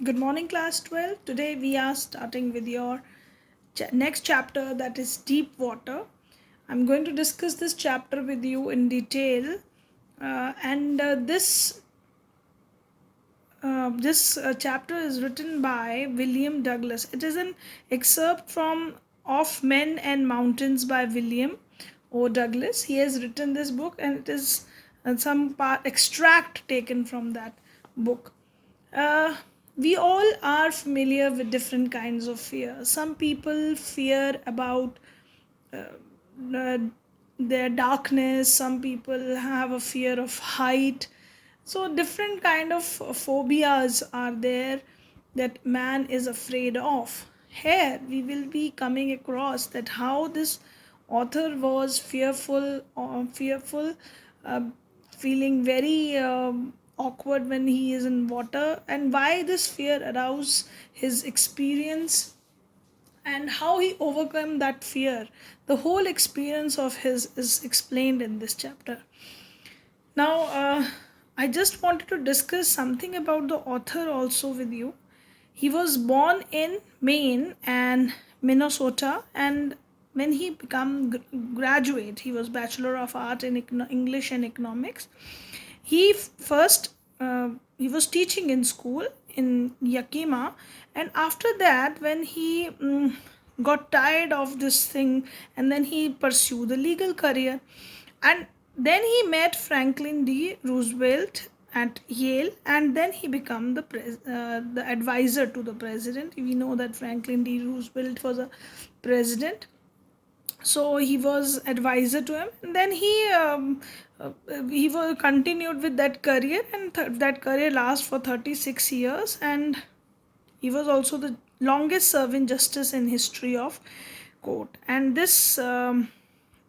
Good morning, class 12. Today we are starting with your next chapter, that is deep water. I'm going to discuss this chapter with you in detail. And this chapter is written by William Douglas. It is an excerpt from Of Men and Mountains by William O. Douglas. He has written this book, and it is some part extract taken from that book. Uh, we all are familiar with different kinds of fear. Some people fear about uh, their darkness. Some people have a fear of height. So different kind of phobias are there that man is afraid of. Here we will be coming across that how this author was fearful, uh, feeling very awkward when he is in water, and why this fear aroused his experience and how he overcome that fear. The whole experience of his is explained in this chapter. Now, I just wanted to discuss something about the author also with you. He was born in Maine and Minnesota, and when he became graduate, he was Bachelor of Art in English and Economics. He first he was teaching in school in Yakima, and after that, when he got tired of this thing, and then he pursued a legal career, and then he met Franklin D. Roosevelt at Yale, and then he became the advisor to the president. We know that Franklin D. Roosevelt was a president, so he was advisor to him, and then he was continued with that career, and that career lasted for 36 years, and he was also the longest serving justice in history of court. And this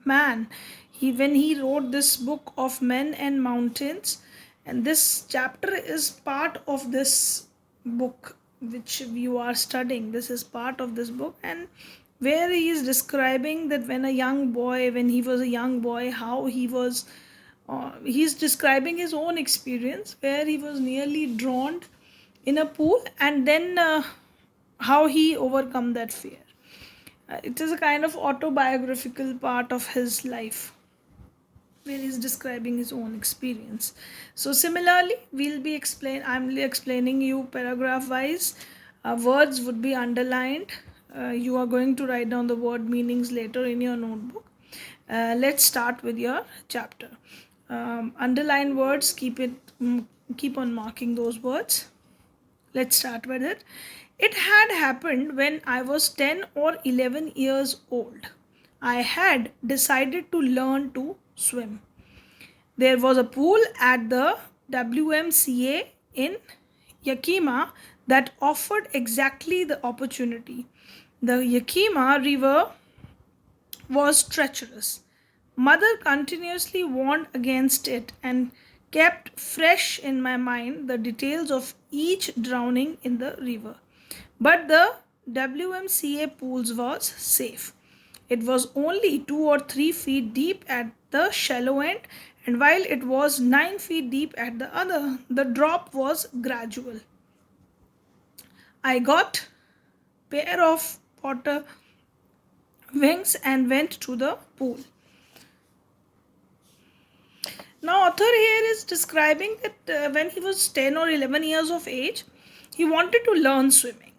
man, he when he wrote this book of Men and Mountains, and this chapter is part of this book which you are studying. This is part of this book, and where he is describing that when he was a young boy, how he was he's describing his own experience where he was nearly drowned in a pool, and then how he overcome that fear. It is a kind of autobiographical part of his life where he's describing his own experience. So similarly, I'm explaining you paragraph wise. Words would be underlined. You are going to write down the word meanings later in your notebook. Let's start with your chapter. Underline words, keep on marking those words. Let's start with it. It had happened when I was 10 or 11 years old. I had decided to learn to swim. There was a pool at the WMCA in Yakima that offered exactly the opportunity. The Yakima River was treacherous. Mother continuously warned against it and kept fresh in my mind the details of each drowning in the river. But the WMCA pools was safe. It was only 2 or 3 feet deep at the shallow end, and while it was 9 feet deep at the other, the drop was gradual. I got pair of water wings and went to the pool. Now, author here is describing that when he was 10 or 11 years of age, he wanted to learn swimming.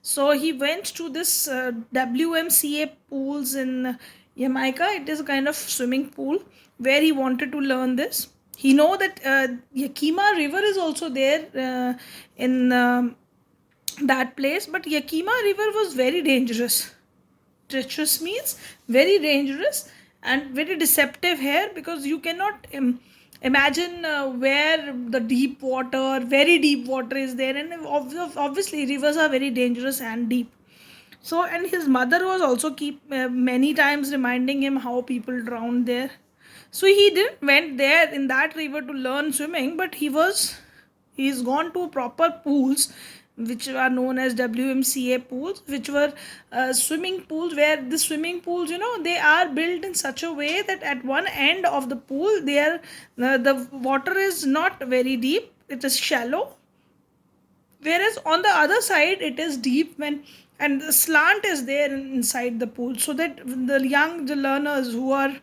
So he went to this WMCA pools in Jamaica. It is a kind of swimming pool where he wanted to learn this. He know that Yakima River is also there in that place, but Yakima River was very dangerous. Treacherous means very dangerous and very deceptive here, because you cannot imagine where the very deep water is there, and obviously rivers are very dangerous and deep. So, and his mother was also keep many times reminding him how people drown there. So he didn't went there in that river to learn swimming, but he's gone to proper pools which are known as WMCA pools, which were swimming pools, where the swimming pools, they are built in such a way that at one end of the pool, the water is not very deep, it is shallow, whereas on the other side it is deep, when and the slant is there inside the pool, so that the learners who are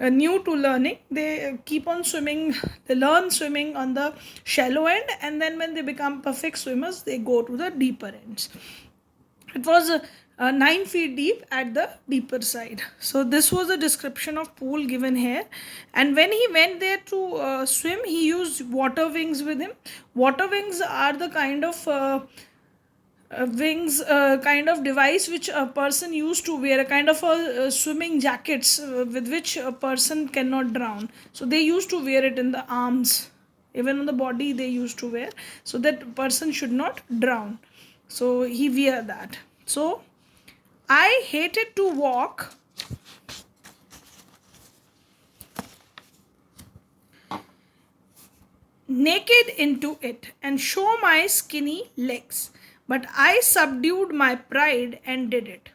new to learning, they keep on swimming, they learn swimming on the shallow end, and then when they become perfect swimmers they go to the deeper ends. It was 9 feet deep at the deeper side. So this was the description of pool given here. And when he went there to swim, he used water wings with him. Water wings are the kind of wings kind of device which a person used to wear, a kind of a swimming jackets with which a person cannot drown. So they used to wear it in the arms, even on the body they used to wear, so that person should not drown. So he wear that. So I hated to walk naked into it and show my skinny legs, but I subdued my pride and did it.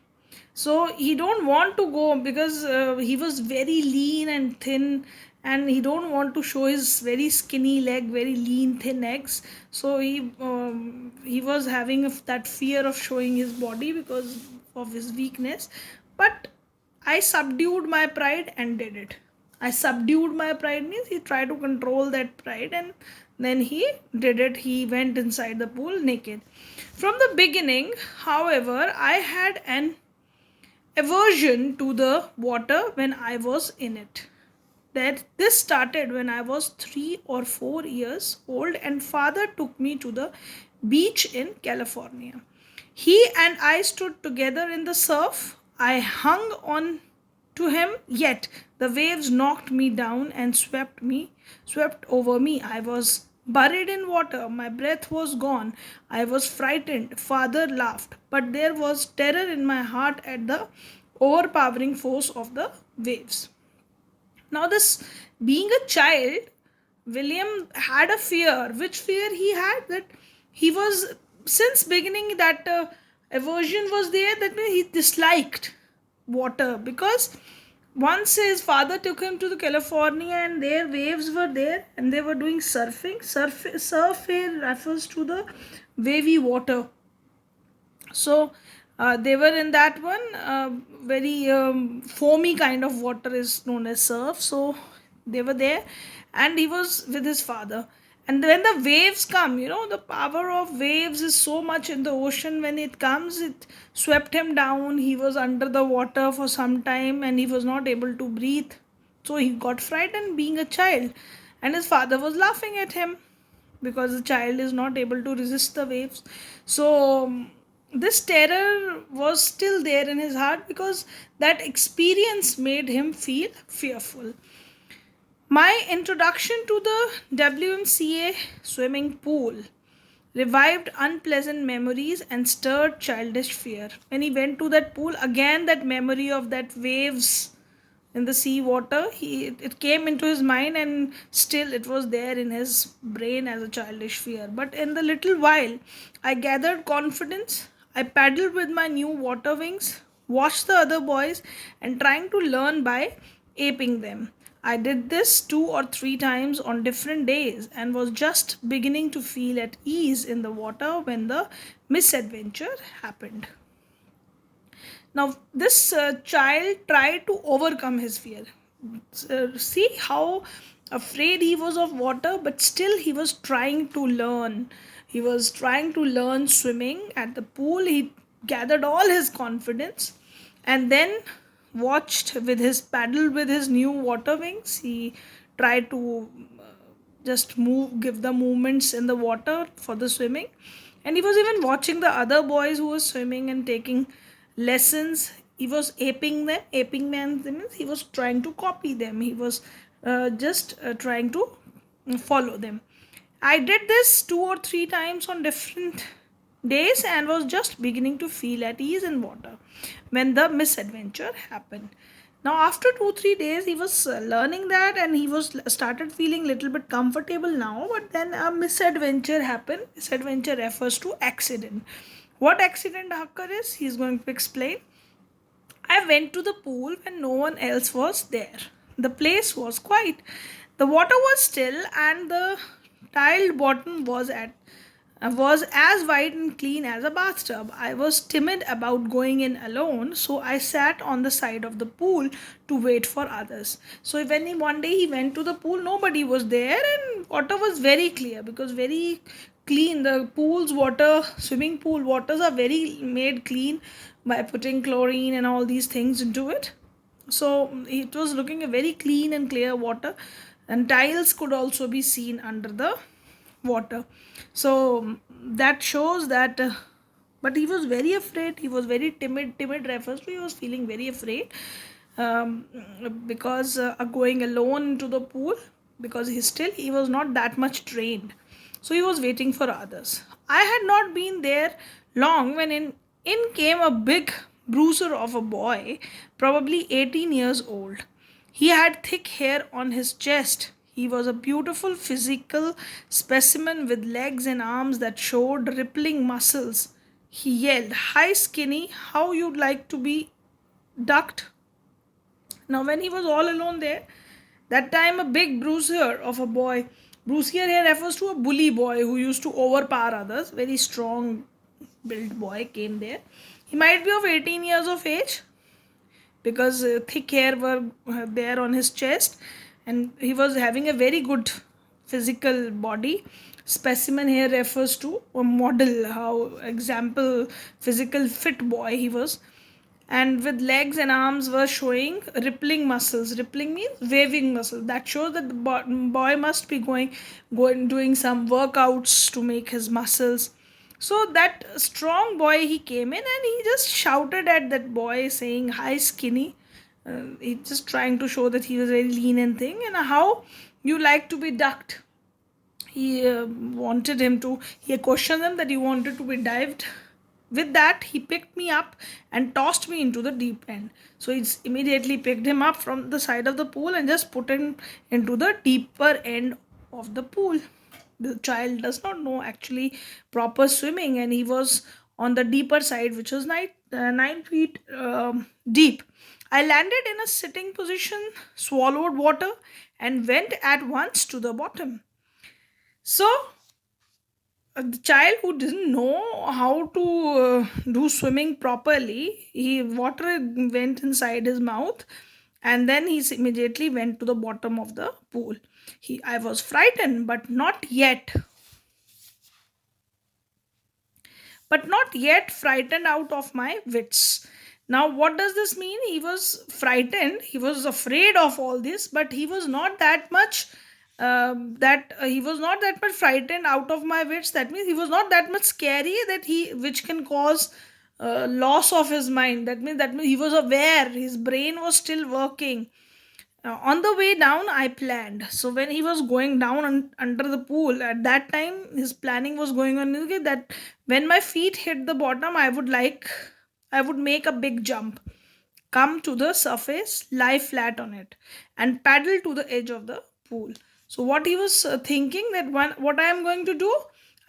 So he don't want to go because he was very lean and thin, and he don't want to show his very skinny leg, very lean thin legs. So he was having that fear of showing his body because of his weakness. But I subdued my pride and did it. I subdued my pride means he tried to control that pride, and then he did it. He went inside the pool naked. From the beginning, however, I had an aversion to the water when I was in it. That this started when I was 3 or 4 years old, and father took me to the beach in California. He and I stood together in the surf. I hung on to him, yet the waves knocked me down and swept over me. I was buried in water. My breath was gone. I was frightened. Father laughed, but there was terror in my heart at the overpowering force of the waves. Now, this being a child, William had a fear. Which fear he had? That he was, since beginning, that aversion was there, that he disliked water, because once his father took him to the California and their waves were there and they were doing surfing. Surf here refers to the wavy water. So they were in that one very foamy kind of water is known as surf. So they were there, and he was with his father. And when the waves come, the power of waves is so much in the ocean. When it comes, it swept him down. He was under the water for some time and he was not able to breathe. So he got frightened being a child, and his father was laughing at him because the child is not able to resist the waves. So this terror was still there in his heart because that experience made him feel fearful. My introduction to the WMCA swimming pool revived unpleasant memories and stirred childish fear. When he went to that pool, again that memory of that waves in the sea water, it came into his mind, and still it was there in his brain as a childish fear. But in the little while, I gathered confidence. I paddled with my new water wings, watched the other boys, and trying to learn by aping them. I did this 2 or 3 times on different days and was just beginning to feel at ease in the water when the misadventure happened. Now, this child tried to overcome his fear. See how afraid he was of water, but still he was trying to learn. He was trying to learn swimming at the pool. He gathered all his confidence and then watched with his paddle with his new water wings. He tried to just give the movements in the water for the swimming, and he was even watching the other boys who were swimming and taking lessons. He was aping man means he was trying to copy them. He was just trying to follow them. I did this 2 or 3 times on different days and was just beginning to feel at ease in water when the misadventure happened. Now, after 2 3 days, he was learning that, and he was started feeling little bit comfortable now. But then a misadventure happened. Misadventure refers to accident. What accident occurred is he's going to explain. I went to the pool when no one else was there. The place was quiet. The water was still, and the tiled bottom was at was as white and clean as a bathtub. I was timid about going in alone, so I sat on the side of the pool to wait for others. So when one day he went to the pool, nobody was there, and water was very clear because very clean. The pool's water, swimming pool waters are very made clean by putting chlorine and all these things into it. So it was looking a very clean and clear water, and tiles could also be seen under the water. So that shows that. But he was very afraid. He was very timid. Timid refers to he was feeling very afraid, um, because going alone into the pool, because he was not that much trained. So he was waiting for others. I had not been there long when in came a big bruiser of a boy, probably 18 years old. He had thick hair on his chest. He was a beautiful physical specimen with legs and arms that showed rippling muscles. He yelled, "Hi, skinny, how you'd like to be ducked?" Now, when he was all alone there, that time a big bruiser of a boy, bruiser here refers to a bully boy who used to overpower others, very strong built boy came there. He might be of 18 years of age because thick hair were there on his chest, and he was having a very good physical body. Specimen here refers to a model, how example physical fit boy he was, and with legs and arms were showing rippling muscles. Rippling means waving muscles. That shows that the boy must be going doing some workouts to make his muscles. So that strong boy, he came in and he just shouted at that boy saying, "Hi, skinny." He just trying to show that he was very lean and thing, and how you like to be ducked. He wanted him to. He questioned him that he wanted to be dived. With that, he picked me up and tossed me into the deep end. So he immediately picked him up from the side of the pool and just put him into the deeper end of the pool. The child does not know actually proper swimming, and he was on the deeper side, which was 9 feet deep. I landed in a sitting position, swallowed water, and went at once to the bottom. So the child who didn't know how to do swimming properly, he water went inside his mouth, and then he immediately went to the bottom of the pool. I was frightened, but not yet frightened out of my wits. Now, what does this mean? He was frightened, he was afraid of all this, but he was not that much. That he was not that much frightened out of my wits. That means he was not that much scary that he which can cause loss of his mind. That means he was aware. His brain was still working. On the way down, I planned. So when he was going down under the pool, at that time, his planning was going on, okay, that when my feet hit the bottom, I would make a big jump, come to the surface, lie flat on it, and paddle to the edge of the pool. So what he was thinking that what I am going to do,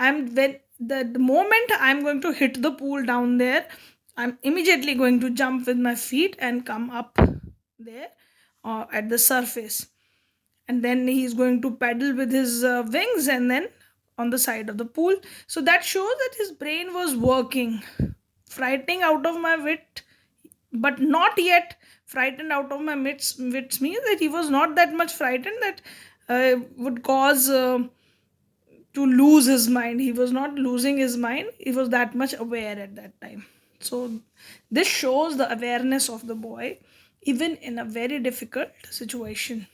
the moment I am going to hit the pool down there, I'm immediately going to jump with my feet and come up there at the surface, and then he's going to paddle with his wings and then on the side of the pool. So that shows that his brain was working. Frightening out of my wit, but not yet frightened out of my wits means that he was not that much frightened that would cause to lose his mind. He was not losing his mind, he was that much aware at that time. So this shows the awareness of the boy even in a very difficult situation.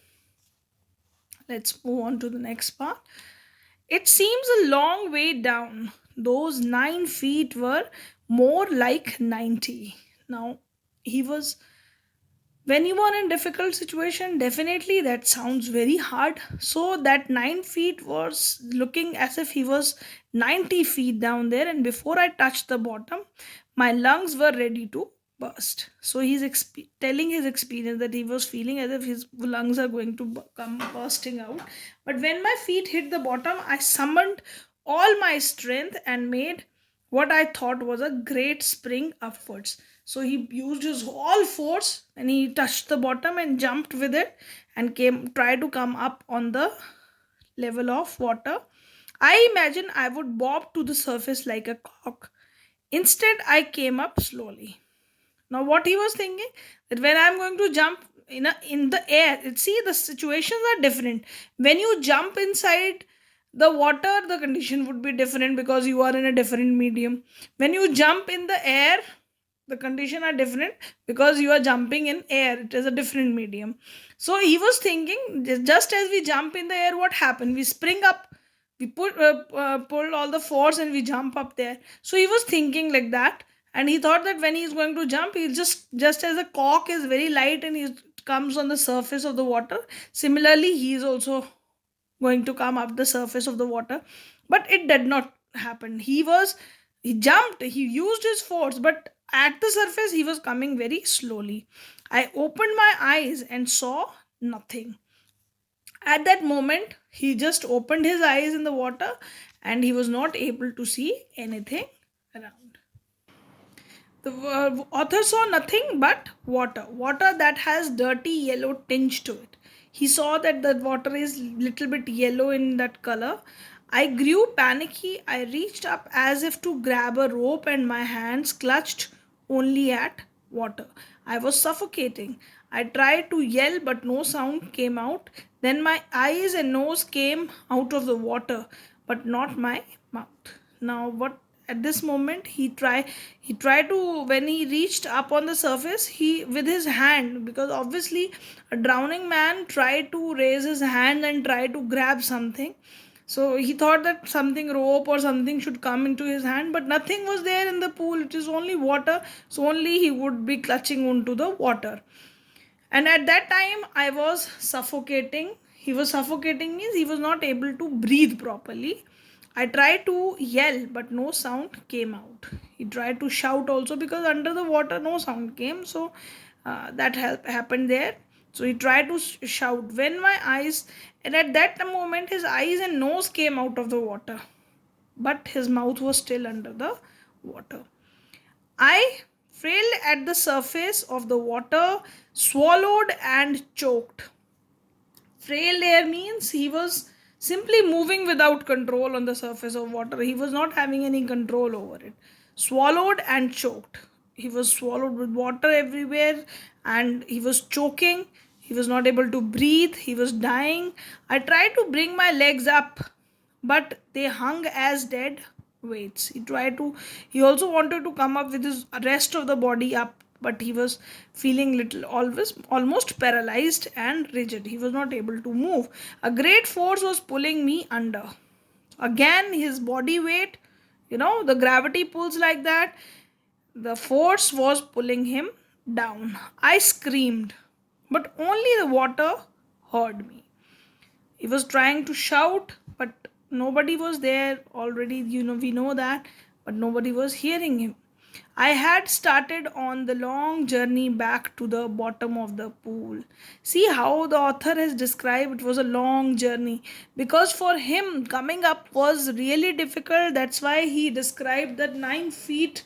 Let's move on to the next part. It seems a long way down. Those 9 feet were more like 90. Now, he was, when you are in difficult situation, definitely that sounds very hard. So that 9 feet was looking as if he was 90 feet down there, and before I touched the bottom, my lungs were ready to burst. So he's telling his experience that he was feeling as if his lungs are going to come bursting out. But when my feet hit the bottom, I summoned all my strength and made what I thought was a great spring upwards. So he used his all force and he touched the bottom and jumped with it and tried to come up on the level of water. I imagine I would bob to the surface like a cock. Instead, I came up slowly. Now, what he was thinking, that when I'm going to jump in the air, see, the situations are different. When you jump inside the water, the condition would be different because you are in a different medium. When you jump in the air, the condition are different because you are jumping in air. It is a different medium. So he was thinking, just as we jump in the air, what happened? We spring up, we pull all the force and we jump up there. So he was thinking like that, and he thought that when he's going to jump, he'll just as a cork is very light and he comes on the surface of the water, similarly he is also going to come up the surface of the water. But it did not happen. He jumped, he used his force, but at the surface he was coming very slowly. I opened my eyes and saw nothing. At that moment, he just opened his eyes in the water and he was not able to see anything around. The author saw nothing but water, water that has dirty yellow tinge to it. He saw that the water is little bit yellow in that color. I grew panicky. I reached up as if to grab a rope, and my hands clutched only at water. I was suffocating. I tried to yell, but no sound came out. Then my eyes and nose came out of the water, but not my mouth. Now, what at this moment he tried to, when he reached up on the surface, he with his hand, because obviously a drowning man tried to raise his hand and try to grab something. So he thought that something, rope or something, should come into his hand, but nothing was there in the pool. It is only water, so only he would be clutching onto the water. And at that time I was suffocating. He was suffocating means he was not able to breathe properly. I tried to yell, but no sound came out. He tried to shout also, because under the water no sound came. So that happened there. So he tried to shout when my eyes, and at that moment his eyes and nose came out of the water, but his mouth was still under the water. I fell at the surface of the water, swallowed and choked. Frail air means he was simply moving without control on the surface of water. He was not having any control over it. Swallowed and choked. He was swallowed with water everywhere and he was choking. He was not able to breathe. He was dying. I tried to bring my legs up, but they hung as dead weights. He also wanted to come up with his rest of the body up, but he was feeling little, always almost paralyzed and rigid. He was not able to move. A great force was pulling me under. Again, his body weight, the gravity pulls like that. The force was pulling him down. I screamed, but only the water heard me. He was trying to shout, but nobody was there. Already, we know that, but nobody was hearing him. I had started on the long journey back to the bottom of the pool. See how the author has described, it was a long journey, because for him coming up was really difficult. That's why he described that 9 feet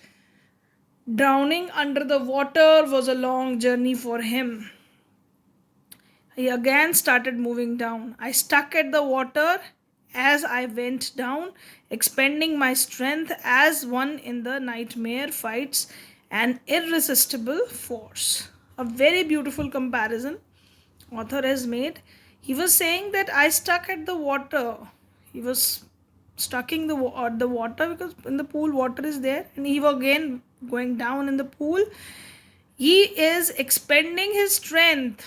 drowning under the water was a long journey for him. He again started moving down. I stuck at the water as I went down, expending my strength as one in the nightmare fights an irresistible force. A very beautiful comparison author has made. He was saying that I stuck at the water. He was stucking the water, because in the pool water is there, and he was again going down in the pool. He is expending his strength,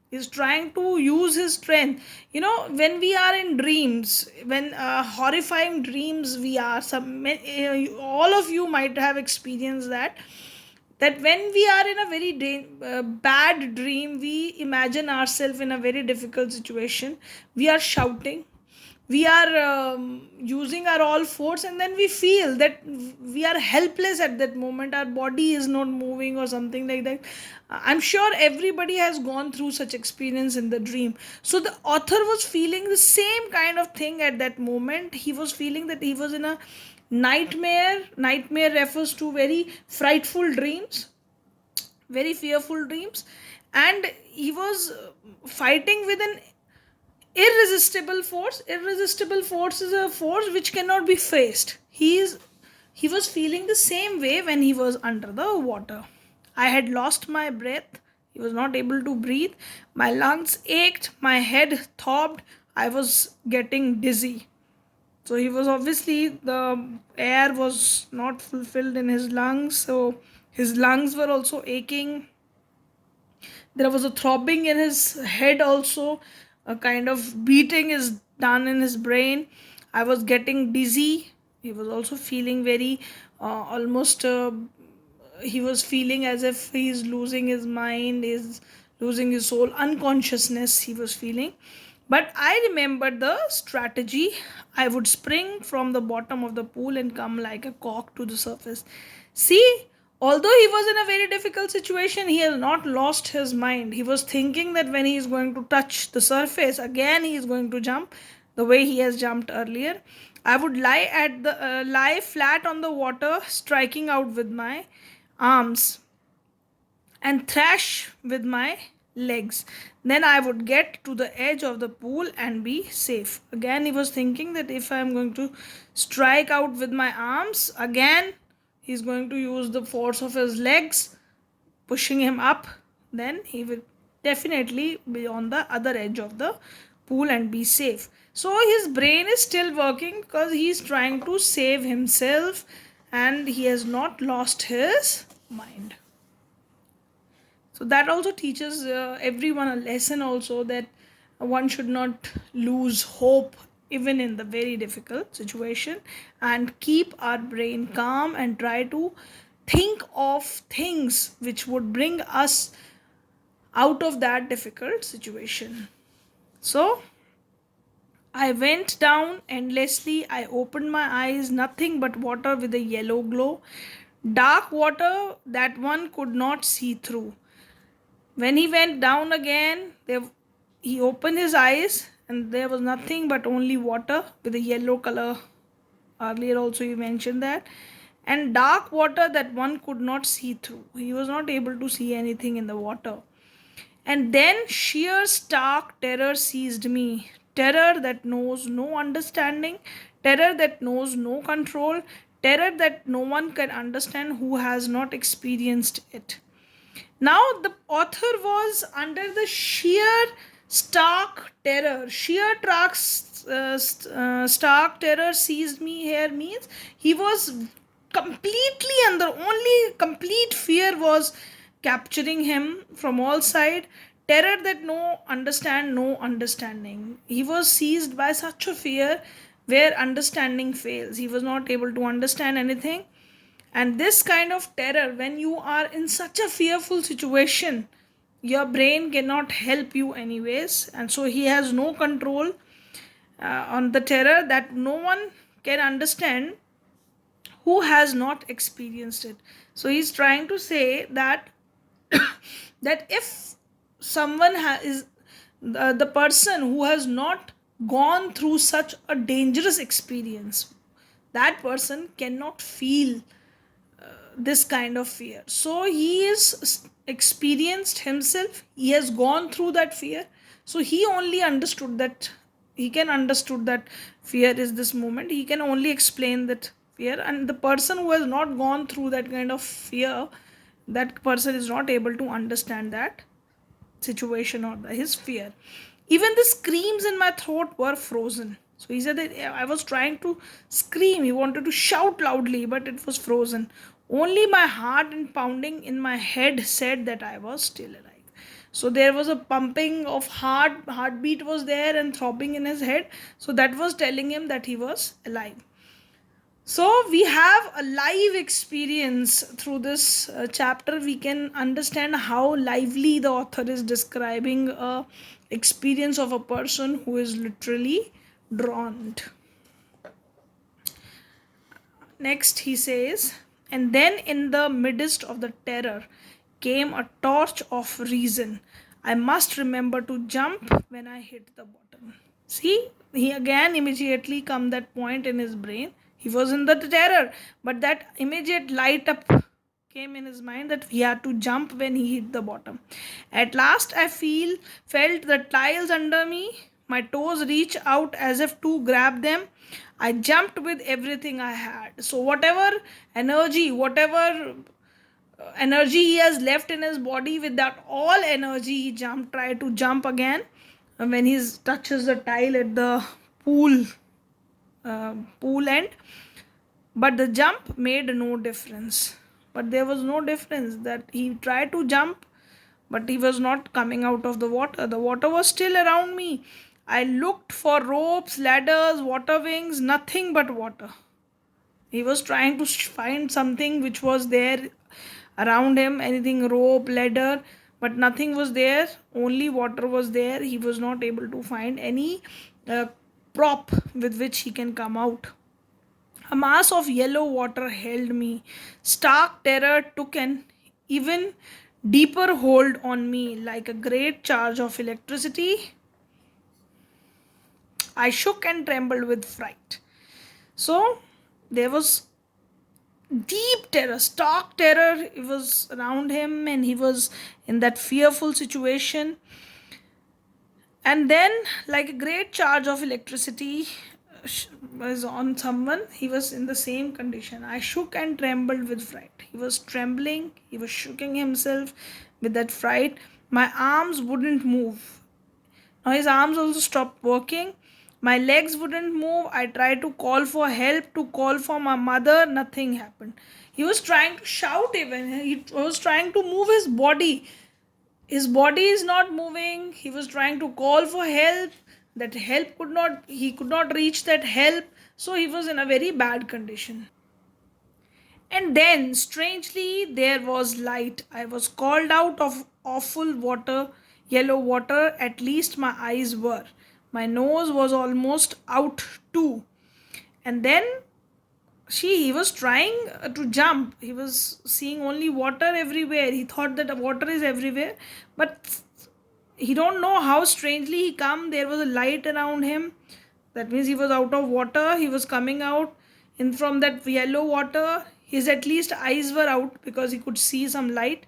is trying to use his strength. When we are in dreams, when horrifying dreams, we are all of you might have experienced that when we are in a very bad dream, we imagine ourselves in a very difficult situation. We are shouting, we are using our all force, and then we feel that we are helpless at that moment. Our body is not moving or something like that. I'm sure everybody has gone through such experience in the dream. So the author was feeling the same kind of thing at that moment. He was feeling that he was in a nightmare refers to very frightful dreams, very fearful dreams, and he was fighting with an Irresistible force is a force which cannot be faced. He was feeling the same way when he was under the water. I had lost my breath. He was not able to breathe. My lungs ached, my head throbbed. I was getting dizzy. So he was obviously, the air was not fulfilled in his lungs, so his lungs were also aching. There was a throbbing in his head also. A kind of beating is done in his brain. I was getting dizzy. He was also feeling very almost he was feeling as if he's losing his mind, is losing his soul, unconsciousness he was feeling. But I remembered the strategy. I would spring from the bottom of the pool and come like a cork to the surface. See, although he was in a very difficult situation, he has not lost his mind. He was thinking that when he is going to touch the surface, again he is going to jump the way he has jumped earlier. I would lie flat on the water, striking out with my arms and thrash with my legs. Then I would get to the edge of the pool and be safe. Again, he was thinking that if I am going to strike out with my arms, again, he's going to use the force of his legs, pushing him up. Then he will definitely be on the other edge of the pool and be safe. So his brain is still working because he's trying to save himself and he has not lost his mind. So that also teaches everyone a lesson also, that one should not lose hope even in the very difficult situation, and keep our brain calm and try to think of things which would bring us out of that difficult situation. So I went down endlessly. I opened my eyes, nothing but water with a yellow glow, dark water that one could not see through. When he went down again, he opened his eyes and there was nothing but only water with a yellow color. Earlier also you mentioned that. And dark water that one could not see through. He was not able to see anything in the water. And then sheer stark terror seized me. Terror that knows no understanding. Terror that knows no control. Terror that no one can understand who has not experienced it. Now, the author was under the sheer stark terror. Stark terror seized me here means he was completely under, only complete fear was capturing him from all side. Terror that no understanding. He was seized by such a fear where understanding fails. He was not able to understand anything, and this kind of terror, when you are in such a fearful situation, your brain cannot help you anyways, and so he has no control on the terror that no one can understand who has not experienced it. So he's trying to say that that if someone is the person who has not gone through such a dangerous experience, that person cannot feel this kind of fear. So he is experienced himself, he has gone through that fear, so he only understood that, he can understood that fear is this moment, he can only explain that fear. And the person who has not gone through that kind of fear, that person is not able to understand that situation or his fear. Even the screams in my throat were frozen. So he said that I was trying to scream, he wanted to shout loudly, but it was frozen. Only my heart and pounding in my head said that I was still alive. So there was a pumping of heartbeat was there and throbbing in his head. So that was telling him that he was alive. So we have a live experience through this chapter. We can understand how lively the author is describing a experience of a person who is literally drowned. Next he says, and then in the midst of the terror came a torch of reason. I must remember to jump when I hit the bottom. See, he again immediately come that point in his brain. He was in the terror, but that immediate light up came in his mind that he had to jump when he hit the bottom. At last I felt the tiles under me. My toes reached out as if to grab them. I jumped with everything I had. So, whatever energy he has left in his body, with that all energy, he tried to jump again when he touches the tile at the pool, pool end. But the jump made no difference. But there was no difference that he tried to jump, but he was not coming out of the water. The water was still around me. I looked for ropes, ladders, water wings, nothing but water. He was trying to find something which was there around him, anything, rope, ladder, but nothing was there. Only water was there. He was not able to find any uh, prop with which he can come out. A mass of yellow water held me. Stark terror took an even deeper hold on me. Like a great charge of electricity, I shook and trembled with fright. So there was deep terror, stark terror. It was around him, and he was in that fearful situation. And then, like a great charge of electricity was on someone, he was in the same condition. I shook and trembled with fright. He was trembling, he was shaking himself with that fright. My arms wouldn't move. Now his arms also stopped working. My legs wouldn't move. I tried to call for help, to call for my mother. Nothing happened. He was trying to shout even. He was trying to move his body. His body is not moving. He was trying to call for help. That help he could not reach that help. So he was in a very bad condition. And then, strangely, there was light. I was called out of awful water, yellow water, at least my eyes were. My nose was almost out too. And then he was trying to jump. He was seeing only water everywhere. He thought that the water is everywhere. But he don't know how strangely he come. There was a light around him. That means he was out of water. He was coming out in from that yellow water. His at least eyes were out because he could see some light.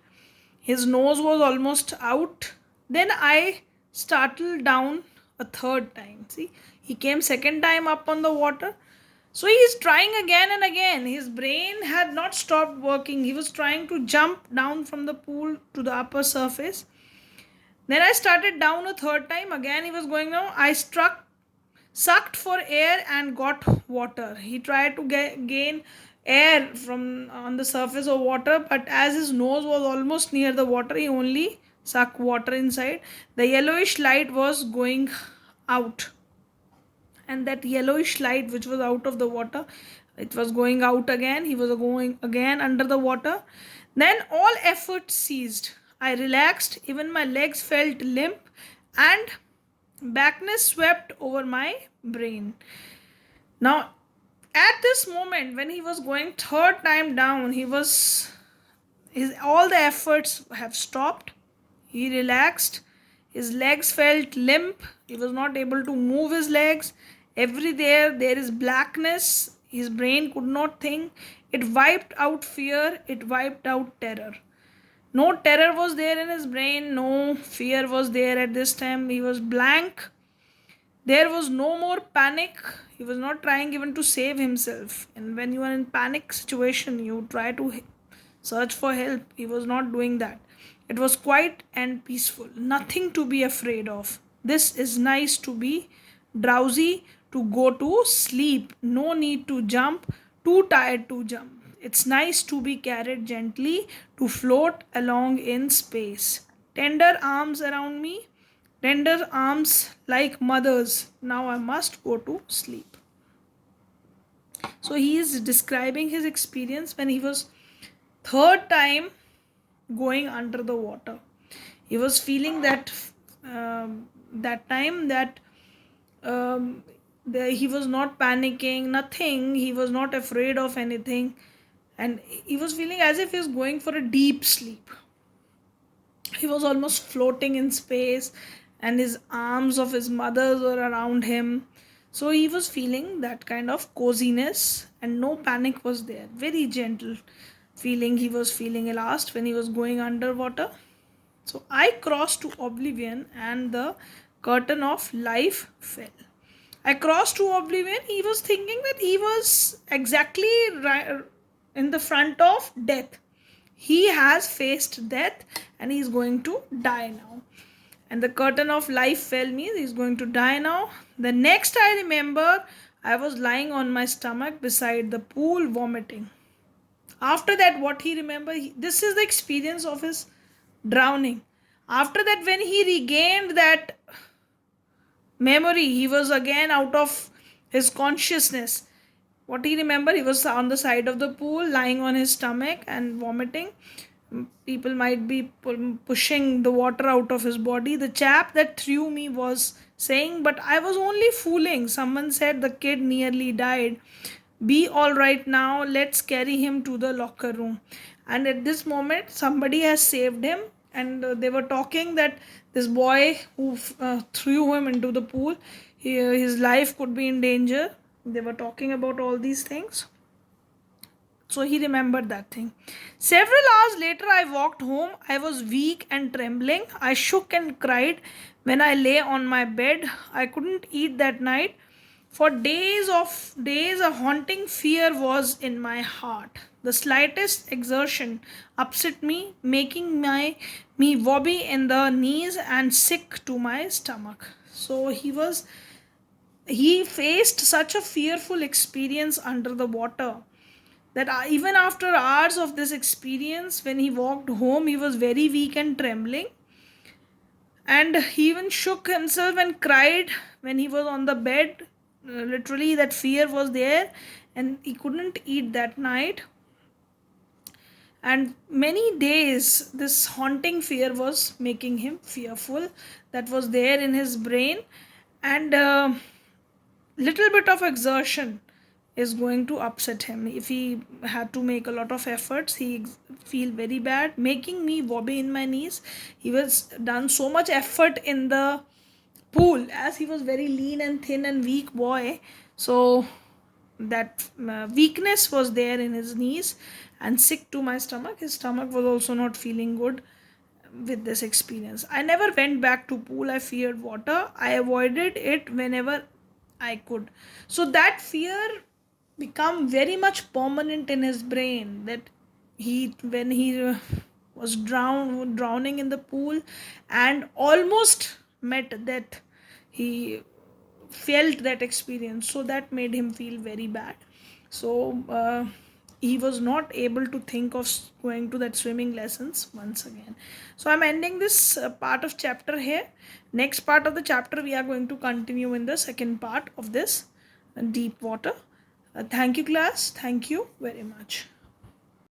His nose was almost out. Then I startled down a third time. See, he came second time up on the water. So he is trying again and again. His brain had not stopped working. He was trying to jump down from the pool to the upper surface. Then I started down a third time. Again he was going down. I sucked for air and got water. He tried to gain air from on the surface of water, but as his nose was almost near the water, he only sucked water inside. The yellowish light was going out, and that yellowish light which was out of the water, it was going out again. He was going again under the water. Then all effort ceased. I relaxed. Even my legs felt limp, and blackness swept over my brain. Now, at this moment, when he was going third time down, his all the efforts have stopped. He relaxed. His legs felt limp. He was not able to move his legs. There is blackness. His brain could not think. It wiped out fear. It wiped out terror. No terror was there in his brain. No fear was there at this time. He was blank. There was no more panic. He was not trying even to save himself. And when you are in panic situation, you try to search for help. He was not doing that. It was quiet and peaceful. Nothing to be afraid of. This is nice to be drowsy, to go to sleep. No need to jump. Too tired to jump. It's nice to be carried gently, to float along in space. Tender arms around me, tender arms like mothers. Now I must go to sleep. So he is describing his experience when he was third time going under the water. He was feeling that that time that he was not panicking, nothing. He was not afraid of anything, and he was feeling as if he was going for a deep sleep. He was almost floating in space, and his arms of his mother were around him. So he was feeling that kind of coziness, and no panic was there. Very gentle feeling he was feeling at last when he was going underwater. So I crossed to oblivion and the curtain of life fell. Across to oblivion, he was thinking that he was exactly in the front of death. He has faced death and he's going to die now. And the curtain of life fell means he's going to die now. The next I remember, I was lying on my stomach beside the pool vomiting. After that, what he remember, this is the experience of his drowning. After that, when he regained that memory, he was again out of his consciousness. What he remember, he was on the side of the pool lying on his stomach and vomiting. People might be pushing the water out of his body. The chap that threw me was saying, but I was only fooling. Someone said the kid nearly died. Be all right now, let's carry him to the locker room. And at this moment somebody has saved him, and they were talking that this boy who threw him into the pool, his life could be in danger. They were talking about all these things. So he remembered that thing. Several hours later, I walked home. I was weak and trembling. I shook and cried when I lay on my bed. I couldn't eat that night. For days, a haunting fear was in my heart. The slightest exertion upset me, making me wobbly in the knees and sick to my stomach. So he faced such a fearful experience under the water that even after hours of this experience, when he walked home, he was very weak and trembling. And he even shook himself and cried when he was on the bed. Literally, that fear was there, and he couldn't eat that night. And many days, this haunting fear was making him fearful, that was there in his brain. And little bit of exertion is going to upset him. If he had to make a lot of efforts, he feel very bad, making me wobbly in my knees. He was done so much effort in the pool, as he was very lean and thin and weak boy. So that weakness was there in his knees, and sick to my stomach. His stomach was also not feeling good with this experience. I never went back to pool. I feared water. I avoided it whenever I could. So that fear become very much permanent in his brain, that he when he was drowning in the pool and almost met death, he felt that experience, so that made him feel very bad. So he was not able to think of going to that swimming lessons once again. So I'm ending this part of chapter here. Next part of the chapter we are going to continue in the second part of this deep water. Thank you, class. Thank you very much.